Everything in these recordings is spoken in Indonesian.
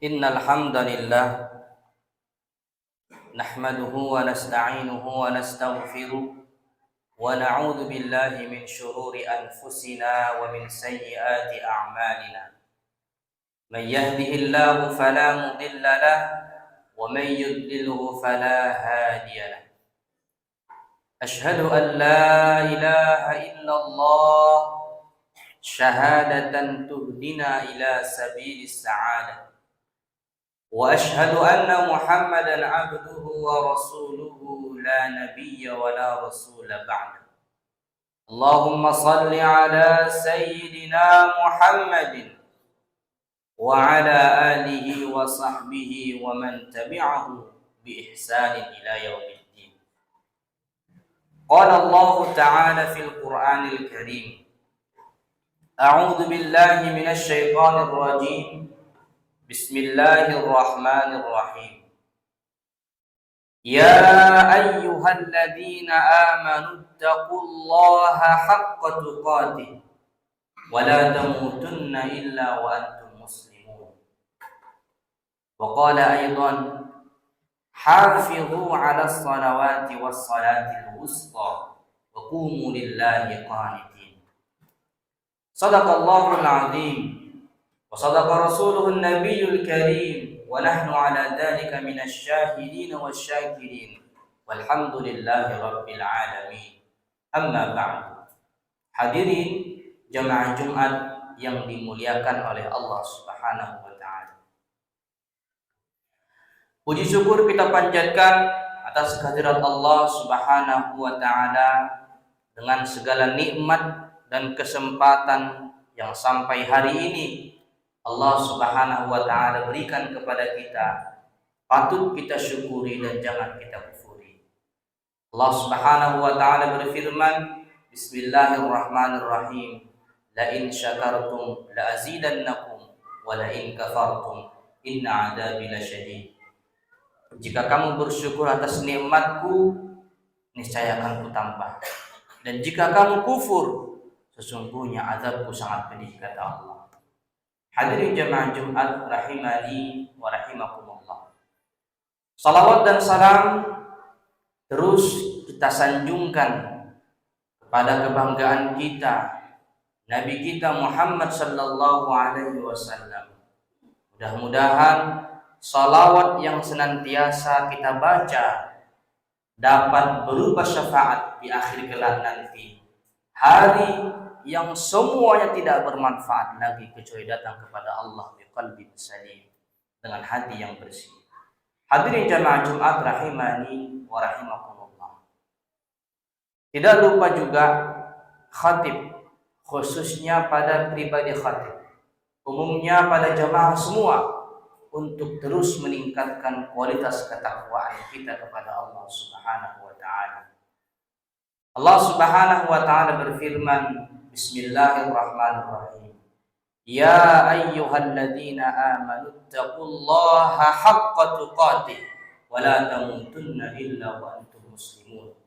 Innal hamdalillah nahmaduhu wa nasta'inuhu wa nastaghfiruh wa na'udzu billahi min shururi anfusina wa min sayyiati a'malina. Man yahdihillahu fala mudilla lahu wa man yudlilhu fala hadiya lahu. Ashhadu an la ilaha illallah syahadatan tuhdina ila sabilis sa'adah. وأشهد أن محمدا عبده ورسوله لا نبي ولا رسول بعده. اللهم صل على سيدنا محمد وعلى آله وصحبه ومن تبعه بإحسان إلى يوم الدين. قال الله تعالى في القرآن الكريم: أعوذ بالله من الشيطان الرجيم. Bismillahirrahmanirrahim. Ya ayyuhalladzina amanu taqullaha haqqa tuqatih wa la tamutunna illa wa antum muslimun. Wa qala aidan hafizu 'alas salawati was salatil wusta wa qumu lillahi qanitin. Shadaqallahul 'azim. وصدق رسوله النبي الكريم ونحن على ذلك من الشاهدين والشاكرين والحمد لله رب العالمين. أما بعد. Hadirin jamaah Jumat yang dimuliakan oleh Allah Subhanahu wa taala. Puji syukur kita panjatkan atas kehadirat Allah Subhanahu wa taala dengan segala nikmat dan kesempatan yang sampai hari ini Allah Subhanahu wa taala berikan kepada kita, patut kita syukuri dan jangan kita kufuri. Allah Subhanahu wa taala berfirman, Bismillahirrahmanirrahim. La in syakartum la azidannakum wa la in kafartum inna 'adzabi lasyadid. Jika kamu bersyukur atas nikmatku, niscaya akan kutambah. Dan jika kamu kufur, sesungguhnya azabku sangat pedih, kata Allah. Hadirin jamaah Jumat rahimani wa rahimakumullah. Salawat dan salam terus kita sanjungkan kepada kebanggaan kita, Nabi kita Muhammad sallallahu alaihi wasallam. Mudah-mudahan salawat yang senantiasa kita baca dapat berupa syafaat di akhir kelak nanti, hari yang semuanya tidak bermanfaat lagi kecuali datang kepada Allah biqalbin salim, dengan hati yang bersih. Hadirin jamaah Jumat rahimani wa rahimakumullah. Tidak lupa juga khatib, khususnya pada pribadi khatib, umumnya pada jamaah semua, untuk terus meningkatkan kualitas ketakwaan kita kepada Allah Subhanahu wa taala. Allah Subhanahu wa taala berfirman, Bismillahirrahmanirrahim. Ya ayyuhalladzina amanu taqullaha haqqa tuqatih wa la tamutunna illa wa antum muslimun.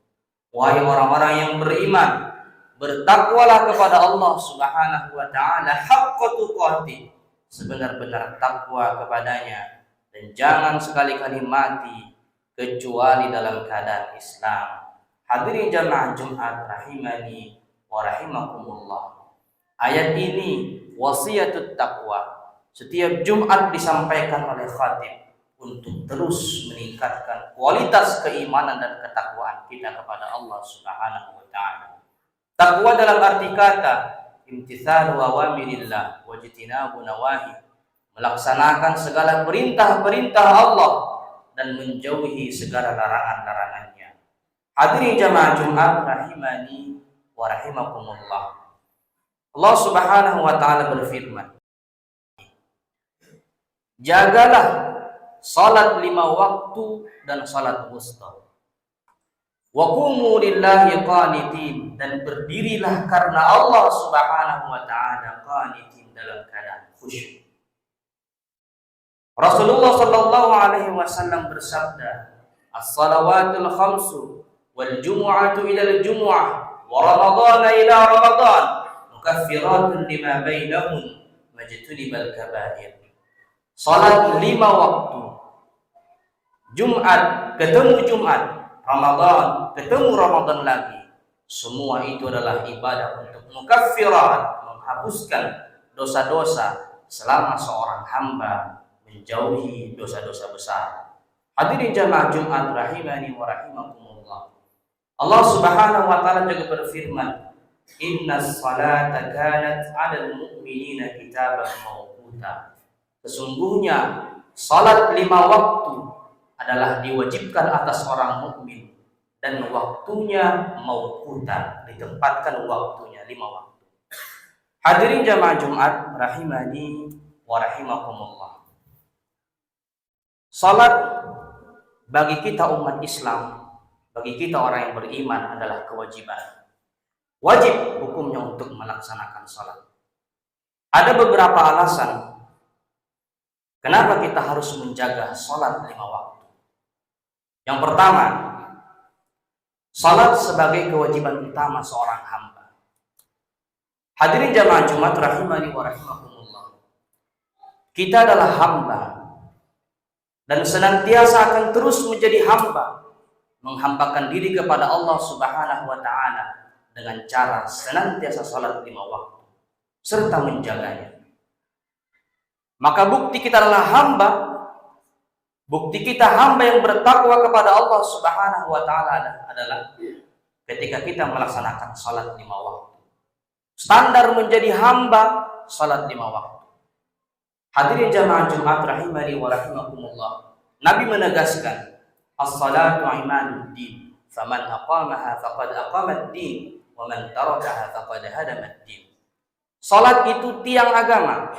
Wahai orang-orang yang beriman, bertakwalah kepada Allah Subhanahu wa taala haqqa tuqatih, sebenar-benar takwa kepadanya, dan jangan sekali-kali mati kecuali dalam keadaan Islam. Hadirin jamaah Jumat rahimani wa rahimakumullah. Ayat ini wasiatut taqwa. Setiap Jumat disampaikan oleh khatib untuk terus meningkatkan kualitas keimanan dan ketakwaan kita kepada Allah Subhanahu wa taala. Takwa dalam arti kata imtitsalu awamirillah wa jitinabu nawahi, melaksanakan segala perintah-perintah Allah dan menjauhi segala larangan-larangannya. Hadirin jamaah Jumat rahimani wa rahimakumullah. Allah Subhanahu wa taala berfirman, jagalah salat 5 waktu dan salat wusta. Wa qumu lillahi qanitin, dan berdirilah karena Allah Subhanahu wa taala qanitin, dalam keadaan khusyuk. Rasulullah sallallahu alaihi wasallam bersabda, as-salawatul khamsu wal jumu'atu ila al-jumu'ah wa ramadhan ila ramadhan mukaffiratun lima bainahum majtunibal kabair. Salat 5 waktu. Jumat ketemu Jumat, Ramadan ketemu Ramadan lagi. Semua itu adalah ibadah untuk mukaffirat, menghapuskan dosa-dosa selama seorang hamba menjauhi dosa-dosa besar. Hadirin jamaah Jumat rahimani wa rahimakumullah. Allah Subhanahu wa taala juga berfirman, "Innas salata kanat 'alal mu'minina kitaban mawquta." Sesungguhnya salat 5 waktu adalah diwajibkan atas orang mukmin dan waktunya mauqutan, ditempatkan waktunya 5 waktu. Hadirin jamaah Jumat rahimani wa rahimakumullah. Salat bagi kita umat Islam, bagi kita orang yang beriman adalah kewajiban. Wajib hukumnya untuk melaksanakan salat. Ada beberapa alasan kenapa kita harus menjaga salat 5 waktu. Yang pertama, salat sebagai kewajiban utama seorang hamba. Hadirin jamaah Jumat rahimani wa rahimakumullah. Kita adalah hamba dan senantiasa akan terus menjadi hamba, menghambakan diri kepada Allah Subhanahu wa taala dengan cara senantiasa salat 5 waktu serta menjaganya. Maka bukti kita adalah hamba, bukti kita hamba yang bertakwa kepada Allah Subhanahu wa taala adalah ketika kita melaksanakan salat 5 waktu. Standar menjadi hamba salat 5 waktu. Hadirin jamaah Jumat rahimani wa rahimakumullah. Nabi menegaskan, "As-salatu imaduddin, faman aqamaha faqad aqamad-din, wa man tarakaha faqad hadamad-din." Salat itu tiang agama.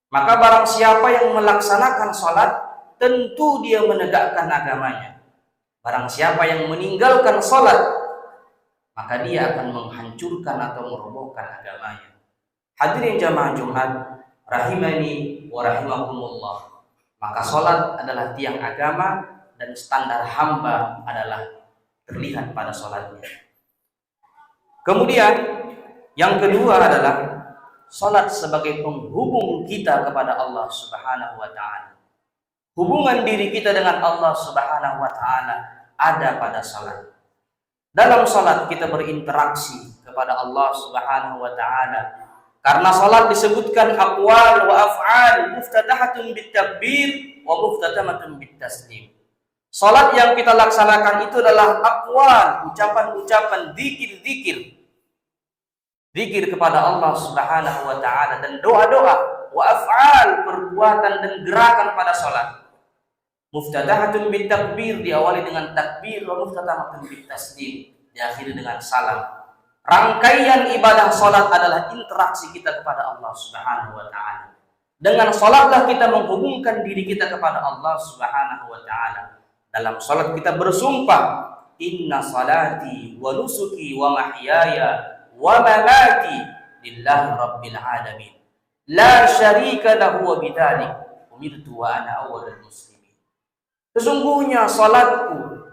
Maka barang siapa yang melaksanakan salat, tentu dia menegakkan agamanya. Barang siapa yang meninggalkan salat, maka dia akan menghancurkan atau merobohkan agamanya. Hadirin jamaah Jumat rahimani wa rahimakumullah. Maka salat adalah tiang agama dan standar hamba adalah terlihat pada salatnya. Kemudian yang kedua adalah salat sebagai penghubung kita kepada Allah Subhanahu wa taala. Hubungan diri kita dengan Allah Subhanahu wa taala ada pada salat. Dalam salat kita berinteraksi kepada Allah Subhanahu wa taala. Karena salat disebutkan aqwal wa af'al muftatahatun bitakbir wa muftatamatun bitaslim. Salat yang kita laksanakan itu adalah aqwal, ucapan-ucapan, zikir-zikir. Zikir kepada Allah Subhanahu wa taala dan doa-doa, wa af'al, perbuatan dan gerakan pada salat. Muftatahatun bitakbir, diawali dengan takbir, wa muftatamatun bitaslim, diakhiri dengan salam. Rangkaian ibadah salat adalah interaksi kita kepada Allah Subhanahu wa taala. Dengan salatlah kita menghubungkan diri kita kepada Allah Subhanahu wa taala. Dalam salat kita bersumpah, "Inna salati wa nusuki wa mahyaya wa mamati lillahi rabbil alamin. La syarika lahu wa bidzalik umirtu wa ana awwalul muslimin." Sesungguhnya salatku,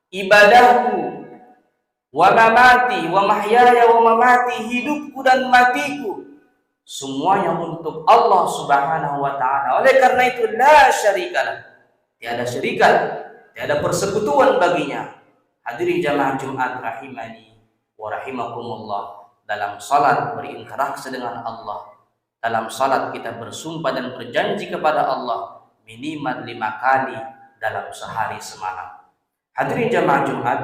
ibadahku, wa mamati, wa mahyaya wa mamati, hidupku dan matiku, semuanya untuk Allah Subhanahu wa taala. Oleh karena itu la syarikalah, tiada syarikat, tiada persekutuan baginya. Hadirin jamaah Jumat rahimani wa rahimakumullah. Dalam salat berinteraksi dengan Allah. Dalam salat kita bersumpah dan berjanji kepada Allah minimal 5 kali dalam sehari semalam. Hadirin jamaah Jumat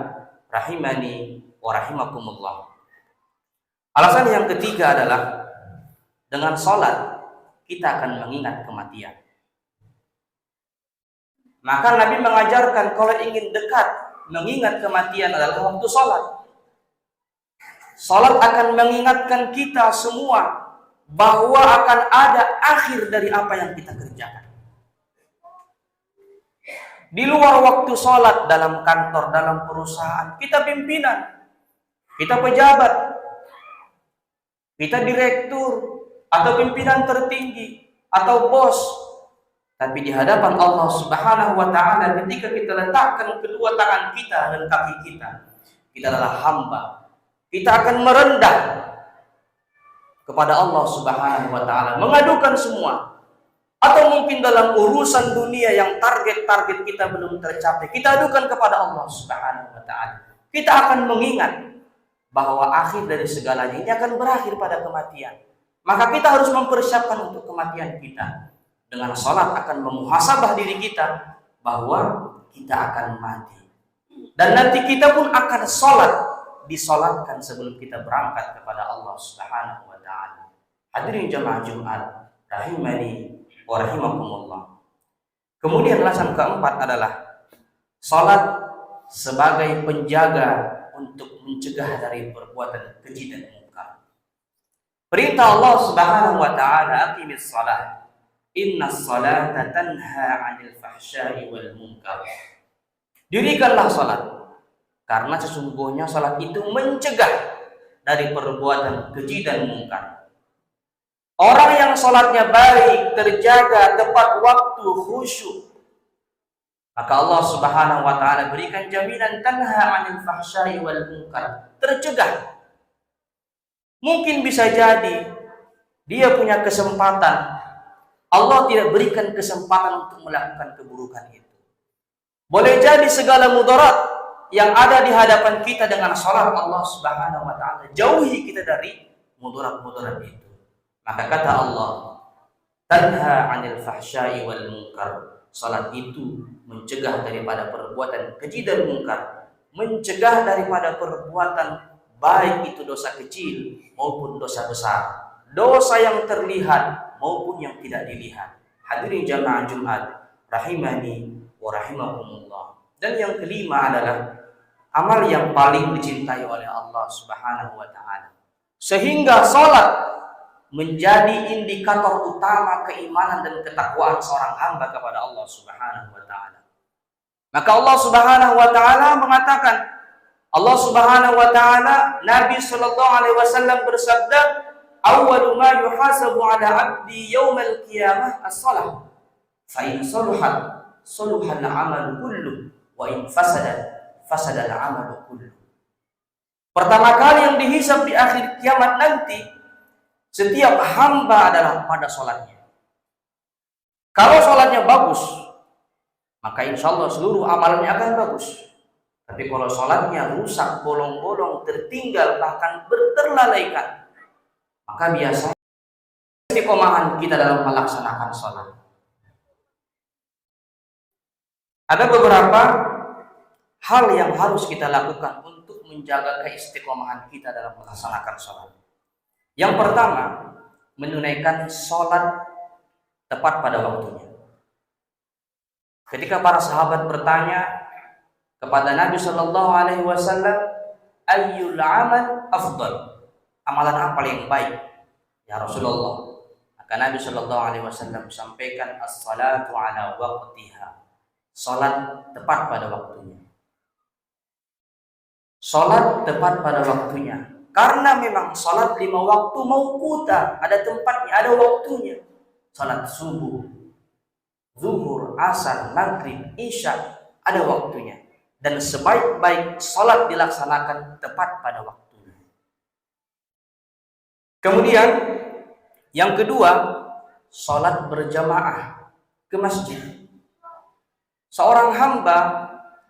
rahimani wa rahimakumullah. Alasan yang ketiga adalah dengan salat kita akan mengingat kematian. Maka Nabi mengajarkan kalau ingin dekat mengingat kematian adalah waktu salat. Salat akan mengingatkan kita semua bahwa akan ada akhir dari apa yang kita kerjakan. Di luar waktu salat, dalam kantor, dalam perusahaan, kita pimpinan, kita pejabat, kita direktur, atau pimpinan tertinggi, atau bos. Tapi di hadapan Allah Subhanahu wa taala ketika kita letakkan kedua tangan kita dan kaki kita adalah hamba. Kita akan merendah kepada Allah Subhanahu wa taala, mengadukan semua. atau mungkin dalam urusan dunia yang target-target kita belum tercapai, kita adukan kepada Allah Subhanahu wa taala. Kita akan mengingat bahwa akhir dari segalanya ini akan berakhir pada kematian. Maka kita harus mempersiapkan untuk kematian kita. Dengan salat akan memuhasabah diri kita bahwa kita akan mati. Dan nanti kita pun akan salat, disolatkan sebelum kita berangkat kepada Allah Subhanahu wa taala. Hadirin jamaah Jumat rahimani wa rahimakumullah. Kemudian alasan keempat adalah salat sebagai penjaga untuk mencegah dari perbuatan keji dan mungkar. Perintah Allah Subhanahu wa taala, aqimis shalah. Innas salata tanha 'anil fahsya'i wal munkar. Dirikanlah salat karena sesungguhnya salat itu mencegah dari perbuatan keji dan mungkar. Orang yang salatnya baik, terjaga, tepat waktu, khusyuk, maka Allah Subhanahu wa taala berikan jaminan tanha 'anil fahsya'i wal munkar, tercegah. Mungkin bisa jadi dia punya kesempatan, Allah tidak berikan kesempatan untuk melakukan keburukan itu. Boleh jadi segala mudarat yang ada di hadapan kita dengan salat Allah Subhanahu wa taala jauhi kita dari mudarat-mudarat itu. Maka kata Allah, tanha 'anil fahsya'i wal munkar. Salat itu mencegah daripada perbuatan keji dan mungkar, mencegah daripada perbuatan baik itu dosa kecil maupun dosa besar, dosa yang terlihat maupun yang tidak dilihat. Hadirin jamaah Jumat rahimani wa rahimakumullah. Dan yang kelima adalah amal yang paling dicintai oleh Allah Subhanahu wa taala, sehingga salat menjadi indikator utama keimanan dan ketakwaan seorang hamba kepada Allah Subhanahu wa taala. Maka Allah Subhanahu wa taala mengatakan, Allah Subhanahu wa taala, Nabi sallallahu alaihi wasallam bersabda, "Awwalu ma yuhasabu 'ala 'abdi yaumal qiyamah as-shalah. Fa in saluhat saluha al-'amalu kullu wa in fasada al-'amalu kullu." Pertama kali yang dihisab di akhir kiamat nanti, setiap hamba adalah pada sholatnya. Kalau sholatnya bagus, maka insya Allah seluruh amalannya akan bagus. Tapi kalau sholatnya rusak, bolong-bolong, tertinggal, bahkan terlalaikan, maka biasanya istiqomahan kita dalam melaksanakan sholat. Ada beberapa hal yang harus kita lakukan untuk menjaga keistiqomahan kita dalam melaksanakan sholat. Yang pertama, menunaikan sholat tepat pada waktunya. Ketika para sahabat bertanya kepada Nabi Shallallahu Alaihi Wasallam, ayyul amal afdal, amalan apa yang baik ya Rasulullah? Maka Nabi Shallallahu Alaihi Wasallam sampaikan, as-salatu ala waqtiha, sholat tepat pada waktunya. Sholat tepat pada waktunya. Karena memang salat 5 waktu mauquta, ada tempatnya, ada waktunya. Salat subuh, zuhur, asar, maghrib, isya, ada waktunya. Dan sebaik-baik salat dilaksanakan tepat pada waktunya. Kemudian yang kedua, salat berjamaah ke masjid. Seorang hamba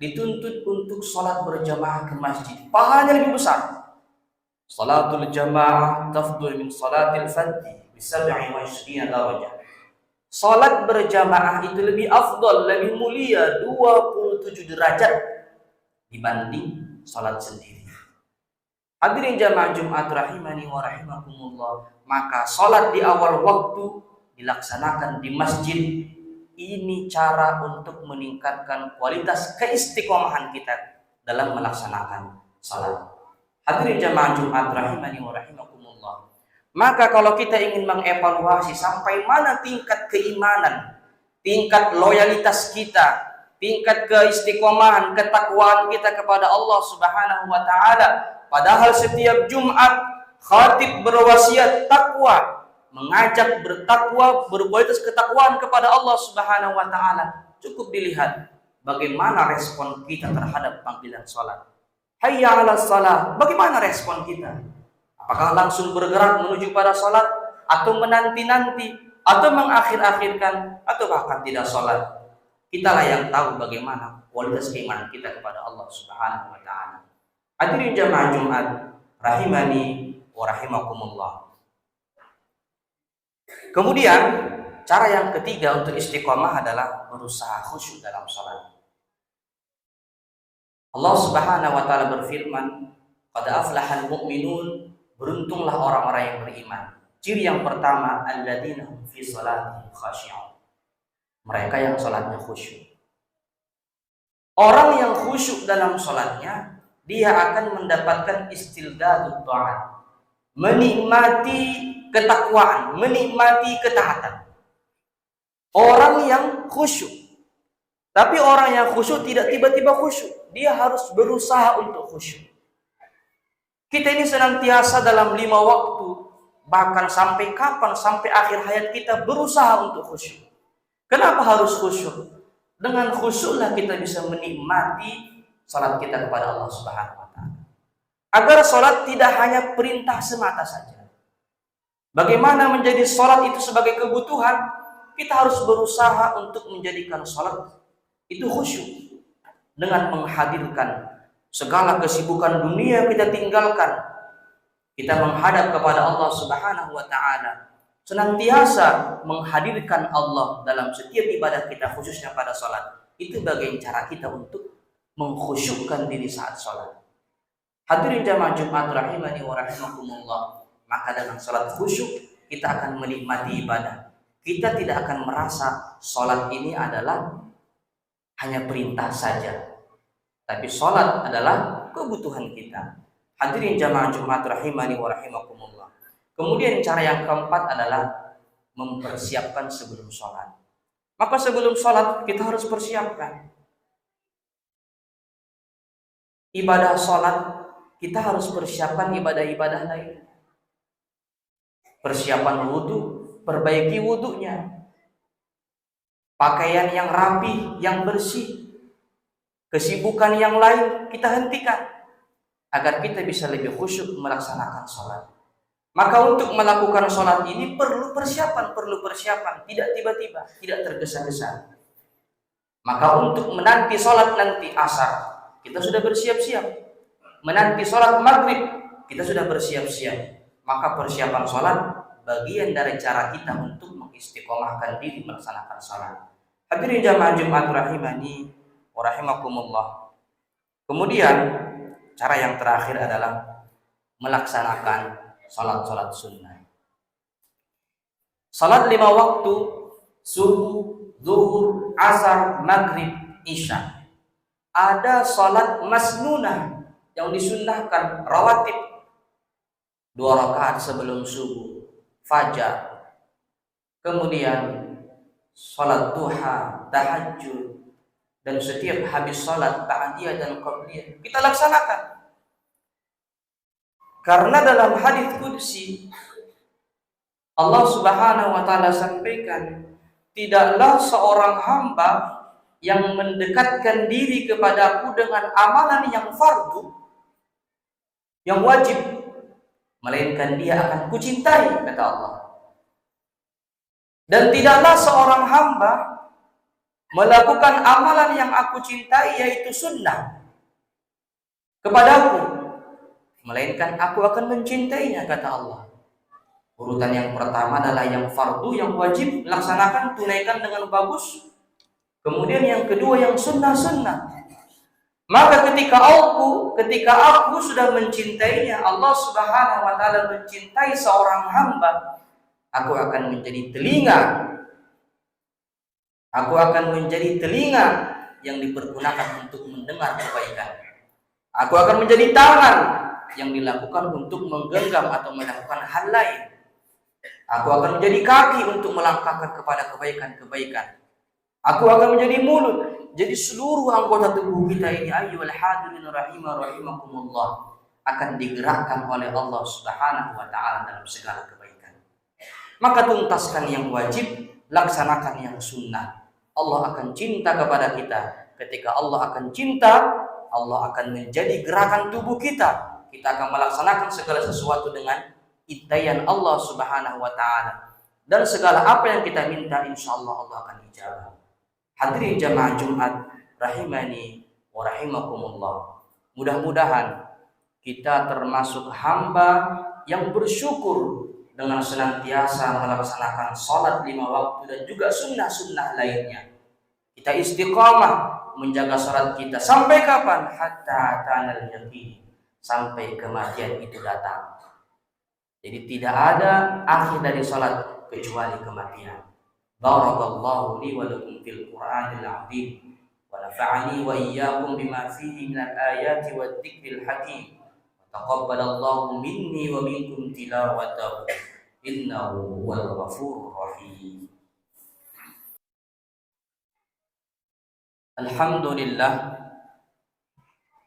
dituntut untuk salat berjamaah ke masjid. Pahalanya lebih besar. Salatul jamaah tafdul min salatil fardhi bi 27 darajah. Salat berjamaah itu lebih afdal, lebih mulia 27 derajat dibanding salat sendiri. Hadirin jamaah Jumat rahimani wa rahimakumullah, maka salat di awal waktu dilaksanakan di masjid. Ini cara untuk meningkatkan kualitas keistiqomahan kita dalam melaksanakan salat. Hadirin jamaah Jumat rahimani wa rahimakumullah. Maka kalau kita ingin mengevaluasi sampai mana tingkat keimanan, tingkat loyalitas kita, tingkat keistiqomahan, ketakwaan kita kepada Allah Subhanahu wa taala, padahal setiap Jumat khatib berwasiat takwa, mengajak bertakwa, berkualitas ketakwaan kepada Allah Subhanahu wa taala. Cukup dilihat bagaimana respon kita terhadap panggilan salat. Hayya 'alas shalah. Bagaimana respon kita? Apakah langsung bergerak menuju pada salat atau menanti-nanti atau mengakhir-akhirkan, atau bahkan tidak sholat. Kitalah yang tahu bagaimana kualitas keimanan kita kepada Allah Subhanahu wa taala. Hadirin jamaah Jumat rahimani wa rahimakumullah. Kemudian cara yang ketiga untuk istiqomah adalah berusaha khusyuk dalam sholat. Allah Subhanahu wa taala berfirman, "Qad aflahal mu'minun," beruntunglah orang-orang yang beriman. Ciri yang pertama, alladzina hum fi sholatihim khashi'un. Mereka yang sholatnya khusyuk. Orang yang khusyuk dalam sholatnya, dia akan mendapatkan istildadut ta'at, menikmati ketakwaan, menikmati ketaatan. Orang yang khusyuk. Tapi orang yang khusyuk tidak tiba-tiba khusyuk. Dia harus berusaha untuk khusyuk. Kita ini senantiasa dalam 5 waktu, bahkan sampai kapan, sampai akhir hayat kita berusaha untuk khusyuk. Kenapa harus khusyuk? Dengan khusyuklah kita bisa menikmati salat kita kepada Allah Subhanahu wa taala. Agar salat tidak hanya perintah semata saja. Bagaimana menjadi salat itu sebagai kebutuhan? Kita harus berusaha untuk menjadikan salat itu khusyuk dengan menghadirkan segala kesibukan dunia kita tinggalkan. Kita menghadap kepada Allah Subhanahu wa taala, senantiasa menghadirkan Allah dalam setiap ibadah kita, khususnya pada salat. Itu bagian cara kita untuk mengkhusyukkan diri saat salat. Hadirin jamaah Jumat rahimani wa rahimakumullah. Maka dengan salat khusyuk kita akan menikmati ibadah. Kita tidak akan merasa salat ini adalah hanya perintah saja, tapi salat adalah kebutuhan kita. Hadirin jamaah Jumat rahimani wa rahimakumullah. Kemudian cara yang keempat adalah mempersiapkan sebelum sholat. Maka sebelum sholat kita harus persiapkan. Ibadah sholat kita harus persiapkan ibadah-ibadah lain. Persiapan wudhu, perbaiki wudhunya. Pakaian yang rapi, yang bersih. Kesibukan yang lain kita hentikan agar kita bisa lebih khusyuk melaksanakan sholat. Maka untuk melakukan sholat ini perlu persiapan, tidak tiba-tiba, tidak tergesa-gesa. Maka untuk menanti sholat nanti asar, kita sudah bersiap-siap. Menanti sholat maghrib, kita sudah bersiap-siap. Maka persiapan sholat bagian dari cara kita untuk mengistiqomahkan diri melaksanakan sholat. Hadirin jamaah Jumat rahimani wa rahimakumullah. Kemudian cara yang terakhir adalah melaksanakan salat-salat sunnah. Salat 5 waktu, subuh, zuhur, asar, maghrib, isya. Ada salat masnunah yang disunnahkan rawatib. 2 rakaat sebelum subuh, fajar. Kemudian salat duha, tahajud, dan setiap habis salat ba'diyah dan qabliyah kita laksanakan. Karena dalam hadis qudsi Allah Subhanahu wa taala sampaikan, tidaklah seorang hamba yang mendekatkan diri kepadaku dengan amalan yang fardu, yang wajib, melainkan dia akan kucintai, kata Allah. Dan tidaklah seorang hamba melakukan amalan yang aku cintai, yaitu sunnah, kepadaku, melainkan aku akan mencintainya, kata Allah. Urutan yang pertama adalah yang fardu, yang wajib, laksanakan, tunaikan dengan bagus. Kemudian yang kedua yang sunnah-sunnah. Maka ketika aku sudah mencintainya, Allah Subhanahu wa taala mencintai seorang hamba, aku akan menjadi telinga. Aku akan menjadi telinga yang dipergunakan untuk mendengar kebaikan. Aku akan menjadi tangan yang dilakukan untuk menggenggam atau melakukan hal lain. Aku akan menjadi kaki untuk melangkahkan kepada kebaikan-kebaikan. Aku akan menjadi mulut. Jadi seluruh anggota tubuh kita ini, ayyuhal hadirin rahimakumullah, akan digerakkan oleh Allah Subhanahu wa taala dalam segala kebaikan. Maka tuntaskan yang wajib, laksanakan yang sunnah. Allah akan cinta kepada kita. Ketika Allah akan cinta, Allah akan menjadi gerakan tubuh kita. Kita akan melaksanakan segala sesuatu dengan intayan Allah Subhanahu wa taala. dan segala apa yang kita minta insya Allah Allah akan ijabah. Hadirin jamaah Jumat rahimani wa rahimakumullah. Mudah-mudahan kita termasuk hamba yang bersyukur dengan senantiasa melaksanakan sholat 5 waktu dan juga sunnah-sunnah lainnya. Kita istiqamah menjaga sholat kita sampai kapan? Hatta tanal yaqin, sampai kematian itu datang. Jadi tidak ada akhir dari sholat kecuali kematian. Barakallahu li wa lakum fil Qur'anil azim wa nafa'ani wa iyyakum bima fihi minal ayati wad dzikril hakim. Taqabbalallahu minni wa minkum tilawatahu innahu huwal ghafurur rahim.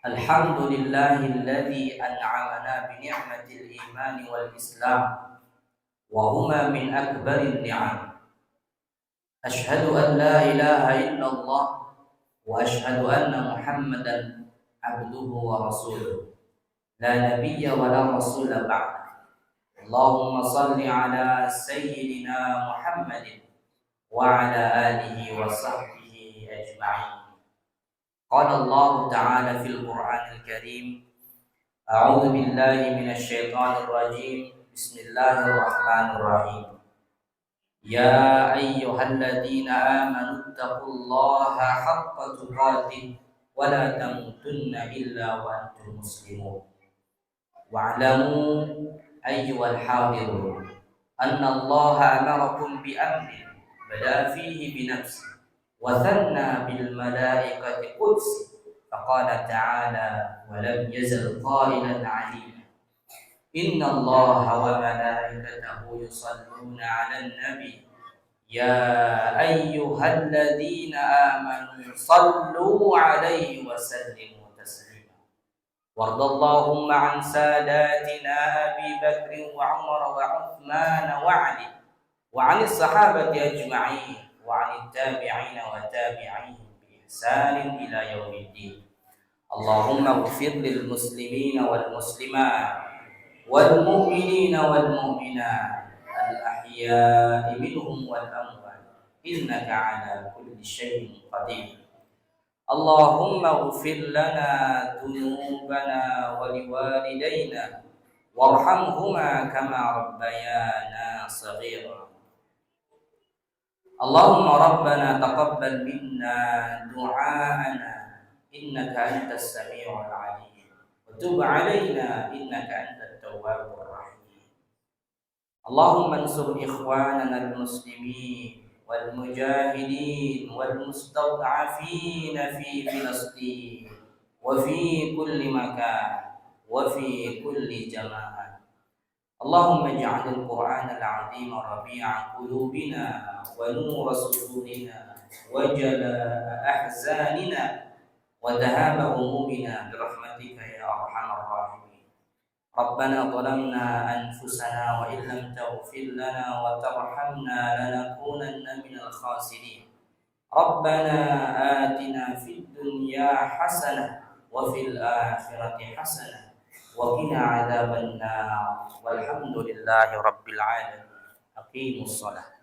Alhamdulillahilladzi an'amana bi ni'matil iman wal islam wa huma min akbarin ni'am. Ashhadu an la ilaha illallah wa ashhadu anna Muhammadan abduhu wa rasuluh. La nabiyya wa la rasula ba'da. Allahumma salli ala sayyidina Muhammadin wa ala alihi wa sahbihi ajma'in. Qala Allah ta'ala fil Qur'anil Karim, a'udzu billahi minasy syaithanir rajim. Bismillahirrahmanirrahim. Ya ayyuhalladzina amanu taqullaha haqqa tuqatih wa la tamutunna illa wa antum muslimun. Wa'lamu ayyuhal hadirun anna Allaha amarakum bi amrin bada fihi bi nafsi wa thanna bil malaikati qudsi faqala ta'ala wa lam yazal qailan 'alima inna Allaha wa malaikatahu yusalluna 'alan nabi ya ayyuhalladzina amanu sallu 'alaihi wa sallimu وارض اللهم عن ساداتنا أبي بكر وعمر وعثمان وعلي وعن الصحابة أجمعين وعن التابعين وتابعيهم بإحسان إلى يوم الدين. اللهم اغفر للمسلمين والمسلمات والمؤمنين والمؤمنات الأحياء منهم والأموات إنك على كل شيء قدير. Allahumma ighfir lana dhunubana wa liwalidayna warhamhuma kama rabbayana shaghira. Allahumma rabbana taqabbal minna du'aana innaka antas sami'ul 'alim wa tub 'alaina innaka antat tawwabur rahim. Allahumma ansur ikhwanana al-muslimin والمجاهدين والمستضعفين في فلسطين وفي كل مكان وفي كل جماعة. اللهم اجعل القرآن العظيم ربيع قلوبنا ونور صدورنا وجلاء أحزاننا وذهاب همومنا برحمتك يا أرحم الراحمين. ربنا ظلمنا أنفسنا وإن لم تغفر لنا وترحمنا لنكونن من الخاسرين. ربنا آتنا في الدنيا حسنة وفي الآخرة حسنة وقنا عذاب النار والحمد لله رب العالمين. أقيموا الصلاة.